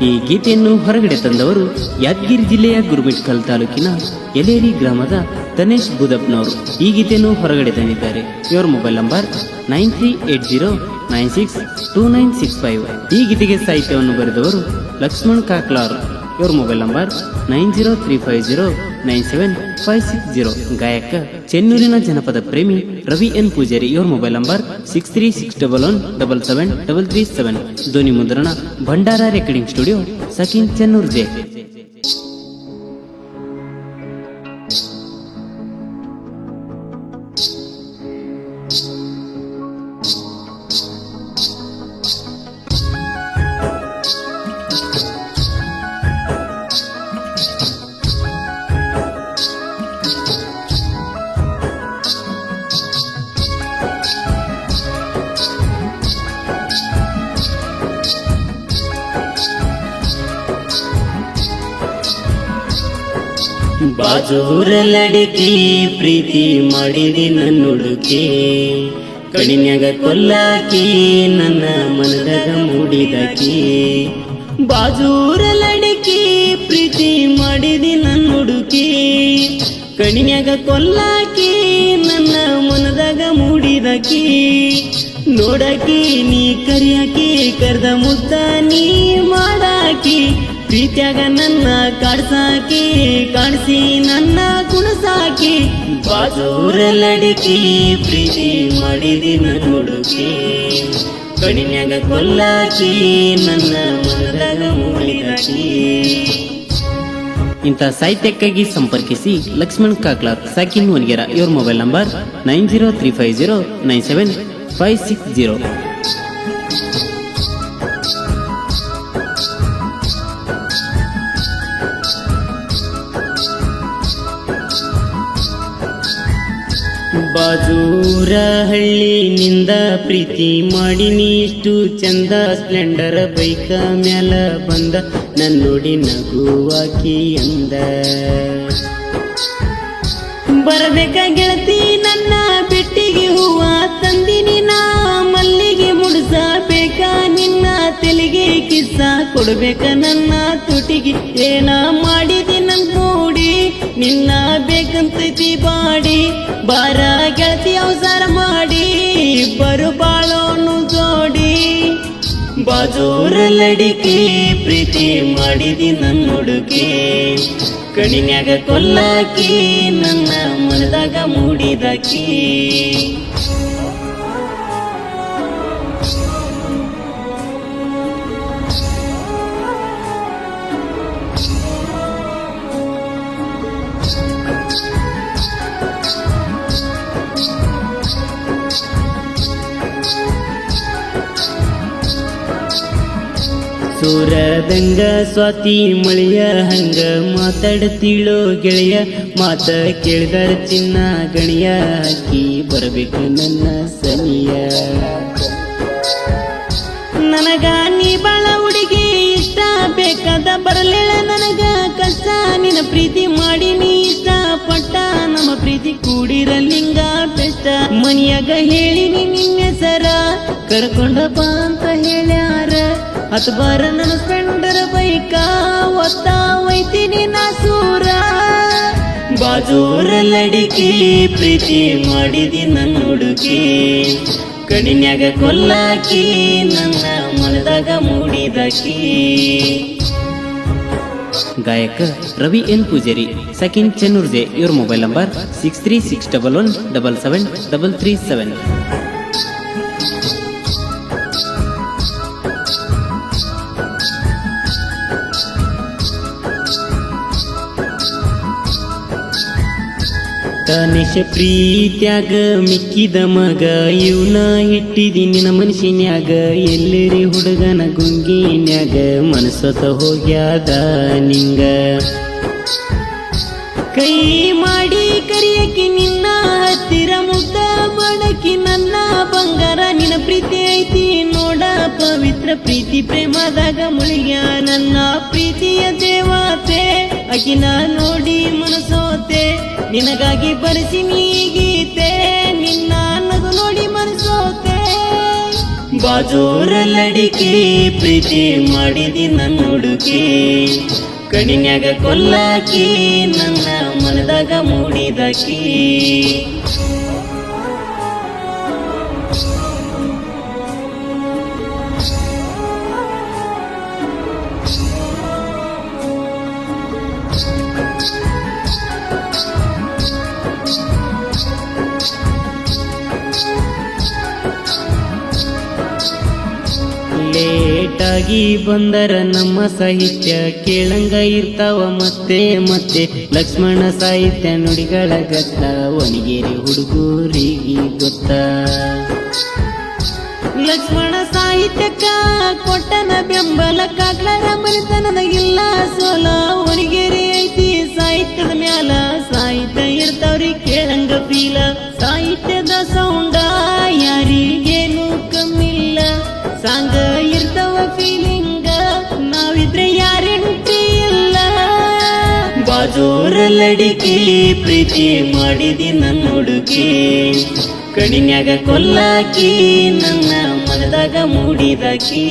ಈ ಗೀತೆಯನ್ನು ಹೊರಗಡೆ ತಂದವರು ಯಾದಗಿರಿ ಜಿಲ್ಲೆಯ ಗುರುಮಿಟ್ಕಲ್ ತಾಲೂಕಿನ ಎಲೇರಿ ಗ್ರಾಮದ ತನೇಶ್ ಬುದಪ್ನವರು. ಈ ಗೀತೆಯನ್ನು ಹೊರಗಡೆ ತಂದಿದ್ದಾರೆ. ಇವರ ಮೊಬೈಲ್ ನಂಬರ್ 9380962965. ಈ ಗೀತೆಗೆ ಸಾಹಿತ್ಯವನ್ನು ಬರೆದವರು ಲಕ್ಷ್ಮಣ್ ಕಾಕ್ಲಾರ್. ಇವರ ಮೊಬೈಲ್ ನಂಬರ್ 9035097560. ಗಾಯಕ ಚೆನ್ನೂರಿನ ಜನಪದ ಪ್ರೇಮಿ ರವಿ ಎನ್ ಪೂಜಾರಿ. ಇವರ ಮೊಬೈಲ್ ನಂಬರ್ 6361177337. ಧ್ವನಿ ಮುದ್ರಣ ಭಂಡಾರ ರೆಕಾರ್ಡಿಂಗ್ ಸ್ಟುಡಿಯೋ, ಸಕಿನ್ ಚೆನ್ನೂರ್ ಜೆ. ಬಾಜೂರ ಲಡಿಕಿ ಪ್ರೀತಿ ಮಾಡಿದಿ ನನ್ನುಡುಕಿ, ಕಡಿನ್ಯಾಗ ಕೊಲ್ಲಾಕಿ ನನ್ನ ಮನದಾಗ ಮೂಡಿದಾಕಿ. ಬಾಜೂರ ಲಡಿಕಿ ಪ್ರೀತಿ ಮಾಡಿದಿ ನನ್ನುಡುಕಿ, ಕಡಿನ್ಯಾಗ ಕೊಲ್ಲಾಕಿ ನನ್ನ ಮನದಾಗ ಮೂಡಿದಾಕಿ. ನೋಡಾಕಿ ನೀ ಕರಿಯಾಕಿ, ಕರ್ದ ಮುದ್ದ ನೀ ಮಾಡಾಕಿ, ಪ್ರೀತ್ಯಾಗ ನನ್ನ ಕಾಡ್ಸಾಕಿ, ಕಾಣಿಸಿ ನನ್ನ ಕುಣಸಾಕಿ. ಬಾಜೂರ ಲಡಿಕಿ ಪ್ರೀತಿ ಮಾಡಿದಿ ನನ್ನುಡುಕಿ, ಕಡಿನ್ಯಾಗ ಕೊಲ್ಲಾಕಿ ನನ್ನ ಮನದಾಗ ಮೂಡಿದಾಕಿ. ಇಂಥ ಸಾಹಿತ್ಯಕ್ಕಾಗಿ ಸಂಪರ್ಕಿಸಿ ಲಕ್ಷ್ಮಣ್ ಕಾಕ್ಲಾರ್, ಸಾಕಿನ್ ವನ್ಗೆರ. ಇವರ ಮೊಬೈಲ್ ನಂಬರ್ 9035097560. ಬಾಜೂರ ಹಳ್ಳಿನಿಂದ ಪ್ರೀತಿ ಮಾಡಿನಿ ಇಷ್ಟು ಚಂದ, ಸ್ಪ್ಲೆಂಡರ್ ಬೈಕ ಮ್ಯಾಲ ಬಂದ ನನ್ನೋಡಿ ನಗುವಾಕಿ ಅಂದ. ಬರಬೇಕ ಗೆಳತಿ ನನ್ನ ಬೆಟ್ಟಿಗೆ ಹೂವ ತಂದಿನಿ ನಾ, ಮಲ್ಲಿಗೆ ಮುಡಿಸಬೇಕ ನಿನ್ನ ತೆಲಿಗೆ ಕಿಸ್ಸ ಕೊಡ್ಬೇಕ ನನ್ನ ತುಟಿಗೆ. ಏನ ಮಾಡಿದಿ ನನ್ ನೋಡಿ ನಿನ್ನ ಬೇಕಂತೈತಿ ಬಾಡಿ, ಬಾರ ಗೆಳತಿ ಅವಸರ ಮಾಡಿ ಇಬ್ಬರು ಬಾಳೋನು ಜೋಡಿ. ಬಾಜೂರ ಲಡಿಕಿ ಪ್ರೀತಿ ಮಾಡಿದಿ ನನ್ನುಡುಕಿ, ಕಡಿನ್ಯಾಗ ಕೊಲ್ಲಾಕಿ ನನ್ನ ಮನದಾಗ ಮೂಡಿದಾಕಿ. ಸೂರದಂಗ ಸ್ವಾತಿ ಮಳೆಯ ಹಂಗ ಮಾತಾಡ್ತೀಳೋ ಗೆಳೆಯ, ಮಾತ ಕೇಳಿದರ ಚಿನ್ನ ಗಣಿಯ ಹಾಕಿ ಬರಬೇಕು ನನ್ನ ಸನಿಯ. ನನಗ ನೀ ಬಾಳ ಹುಡುಗಿ ಇಷ್ಟ ಬೇಕಾದ ಬರಲಿಲ್ಲ ನನಗ ಕಷ್ಟ, ನಿನ್ನ ಪ್ರೀತಿ ಮಾಡಿ ನೀ ಇಷ್ಟ ಪಟ್ಟ, ನಮ್ಮ ಪ್ರೀತಿ ಕೂಡಿರಲಿಂಗ ಬೆಷ್ಟ. ಮನಿಯಾಗ ಹೇಳಿನಿ ನಿನ್ನ ಹೆಸರ, ಕರ್ಕೊಂಡಪ್ಪ ಅಂತ ಹೇಳ್ಯಾರ, ಹತ್ ಬಾರ ನನ್ನ ಸ್ಪೆಂಡರ್ ಬೈಕ ಒತ್ತ ಒಯ್ತೀನಿ ನಾ ಸೂರ. ಬಾಜೂರ ಲಡಿಕಿ ಪ್ರೀತಿ ಮಾಡಿದಿ ನನ್ನುಡುಕಿ, ಕಡಿನ್ಯಾಗ ಕೊಲ್ಲಾಕಿ ನನ್ನ ಮನದಾಗ ಮೂಡಿದಾಕಿ. ಗಾಯಕ ರವಿ ಎನ್ ಪೂಜಾರಿ, ಸಕಿನ್ ಚೆನ್ನೂರ್ ಜೆ. ಇವರ ಮೊಬೈಲ್ ನಂಬರ್ 6361177337. ತನೇಶ ಪ್ರೀತ್ಯಾಗ ಮಿಕ್ಕಿದ ಮಗ, ಇವನ ಇಟ್ಟಿದಿ ನಿನ್ನ ಮನಸ್ಸಿನ್ಯಾಗ, ಎಲ್ಲರಿ ಹುಡುಗನ ಗುಂಗಿನ್ಯಾಗ ಮನಸ್ಸತ ಹೋಗ್ಯಾದ ನಿಂಗ. ಕೈ ಮಾಡಿ ಕರಿಯಕಿ ನಿನ್ನ ಹತ್ತಿರ ಮುಗ್ದ ಮಾಡಕಿ ನನ್ನ ಬಂಗಾರ, ನಿನ್ನ ಪ್ರೀತಿ ಐತಿ ನೋಡ ಪವಿತ್ರ ಪ್ರೀತಿ, ಪ್ರೇಮದಾಗ ಮುಳುಗ್ಯ ನನ್ನ ಪ್ರೀತಿಯ ದೇವತೆ. ಅಕಿನ ನೋಡಿ ಮನಸೋತೆ, ನಿನಗಾಗಿ ಬರೆಸಿ ನೀ ಗೀತೆ, ನಿನ್ನ ನಗು ನೋಡಿ ಮನಸೋತೆ. ಬಾಜೋರ ಲಡಿಕೆ ಪ್ರೀತಿ ಮಾಡಿದಿ ನನ್ನ ಹುಡುಗಿ ಕಡಿನ್ಯಾಗ ಕೊಲ್ಲಾಕಿ ನನ್ನ ಮನದಾಗ ಮೂಡಿದಾಕಿ ಲೇಟಾಗಿ ಬಂದರ ನಮ್ಮ ಸಾಹಿತ್ಯ ಕೇಳಂಗ ಇರ್ತಾವ ಮತ್ತೆ ಮತ್ತೆ ಲಕ್ಷ್ಮಣ ಸಾಹಿತ್ಯ ನುಡಿಗಳ ಗತ್ತ ಒಣಗೇರಿ ಹುಡುಗರಿಗೆ ಗೊತ್ತ ಲಕ್ಷ್ಮಣ ಸಾಹಿತ್ಯಕ್ಕ ಕೊಟ್ಟನ ಬೆಂಬಲ ಕಾಕ್ಲರ ಮನಿತನದಾಗಿಲ್ಲ ಸೋಲ ಒಣಗೇರಿ ಐತಿ ಸಾಹಿತ್ಯದ ಮ್ಯಾಲ ಸಾಹಿತ್ಯ ಇರ್ತಾವ್ರಿ ಕೇಳಂಗ ಫೀಲ ಸಾಹಿತ್ಯದ ಸೌಂಡ ಯಾರಿಗೇನು ಕಮ್ಮಿಲ್ಲ ಸಾಂಗ ಇರ್ತಾವ ಫೀಲಿಂಗ ನಾವಿದ್ರೆ ಯಾರೆಂಟಿ ಇಲ್ಲ ಬಾಜೋರ ಲಡಿಕೆ ಪ್ರೀತಿ ಮಾಡಿದಿ ನನ್ನ ಹುಡುಗಿ ಕಡಿನ್ಯಾಗ ಕೊಲ್ಲಾಕಿ ನನ್ನ ಮನದಾಗ ಮೂಡಿದಾಕಿ